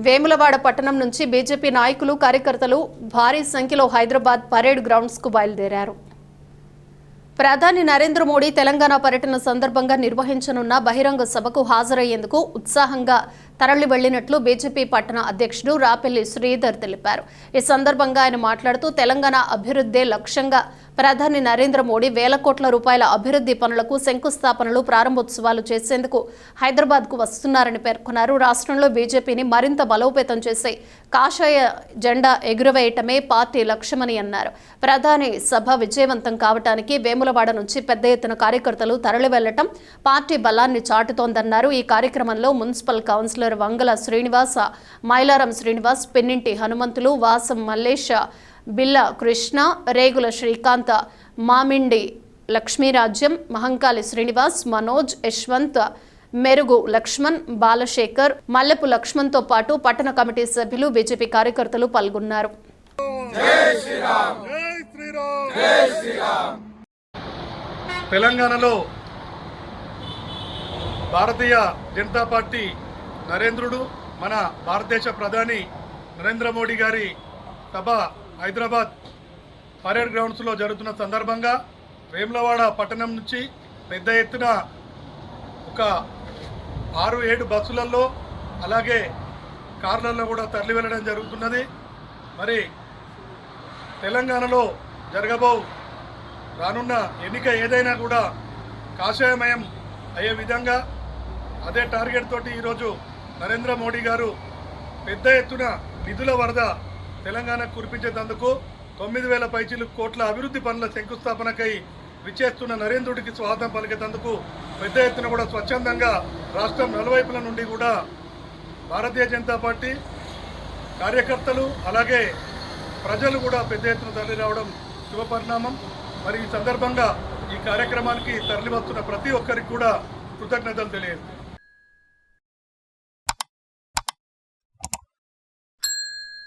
వేములవాడ పట్టణం నుంచి బీజేపీ నాయకులు కార్యకర్తలు భారీ సంఖ్యలో హైదరాబాద్ పరేడ్ గ్రౌండ్స్ కు బయలుదేరారు. ప్రధాని నరేంద్ర మోడీ తెలంగాణ పర్యటన సందర్భంగా నిర్వహించనున్న బహిరంగ సభకు హాజరయ్యేందుకు ఉత్సాహంగా తరలి వెళ్లినట్లు బీజేపీ పట్టణ అధ్యక్షుడు రాపెల్లి శ్రీధర్ తెలిపారు. ఈ సందర్భంగా ఆయన మాట్లాడుతూ తెలంగాణ అభివృద్ధే లక్ష్యంగా ప్రధాని నరేంద్ర మోడీ వేల కోట్ల రూపాయల అభివృద్ధి పనులకు శంకుస్థాపనలు ప్రారంభోత్సవాలు చేసేందుకు హైదరాబాద్కు వస్తున్నారని పేర్కొన్నారు. రాష్ట్రంలో బీజేపీని మరింత బలోపేతం చేసి కాషాయ జెండా ఎగురవేయటమే పార్టీ లక్ష్యమని అన్నారు. ప్రధాని సభ విజయవంతం కావడానికి వేములవాడ నుంచి పెద్ద ఎత్తున కార్యకర్తలు తరలి వెళ్లటం పార్టీ బలాన్ని చాటుతోందన్నారు. ఈ కార్యక్రమంలో మున్సిపల్ కౌన్సిలర్ వంగల శ్రీనివాస్, మైలారం శ్రీనివాస్, పెన్నింటి హనుమంతులు, వాసం మల్లేష్, బిల్ల కృష్ణ, రేగుల శ్రీకాంత్, మామిండి లక్ష్మీరాజ్యం, మహంకాళి శ్రీనివాస్, మనోజ్, యశ్వంత్, మెరుగు లక్ష్మణ్, బాలశేఖర్, మల్లెపు లక్ష్మణ్తో పాటు పట్టణ కమిటీ సభ్యులు, బీజేపీ కార్యకర్తలు పాల్గొన్నారు. తెలంగాణలో భారతీయ జనతా పార్టీ నరేంద్రుడు, మన భారతదేశ ప్రధాని నరేంద్ర మోడీ గారి సభ హైదరాబాద్ పరేడ్ గ్రౌండ్స్లో జరుగుతున్న సందర్భంగా వేములవాడ పట్టణం నుంచి పెద్ద ఎత్తున ఒక 6-7 బస్సులలో అలాగే కార్లలో కూడా తరలి వెళ్ళడం జరుగుతున్నది. మరి తెలంగాణలో జరగబో రానున్న ఎన్నిక ఏదైనా కూడా కాషాయమయం అయ్యే విధంగా అదే టార్గెట్ తోటి ఈరోజు నరేంద్ర మోడీ గారు పెద్ద ఎత్తున నిధుల వరద తెలంగాణకు కురిపించేందుకు 9,000 పైచీలు కోట్ల అభివృద్ధి పనుల శంకుస్థాపనకై విచ్చేస్తున్న నరేంద్రుడికి స్వాగతం పలికేందుకు పెద్ద ఎత్తున కూడా స్వచ్ఛందంగా రాష్ట్రం నలువైపుల నుండి కూడా భారతీయ జనతా పార్టీ కార్యకర్తలు అలాగే ప్రజలు కూడా పెద్ద ఎత్తున తరలి రావడం శుభపరిణామం. మరి ఈ సందర్భంగా ఈ కార్యక్రమానికి తరలి వస్తున్న ప్రతి ఒక్కరికి కూడా కృతజ్ఞతలు తెలియజేస్తాను.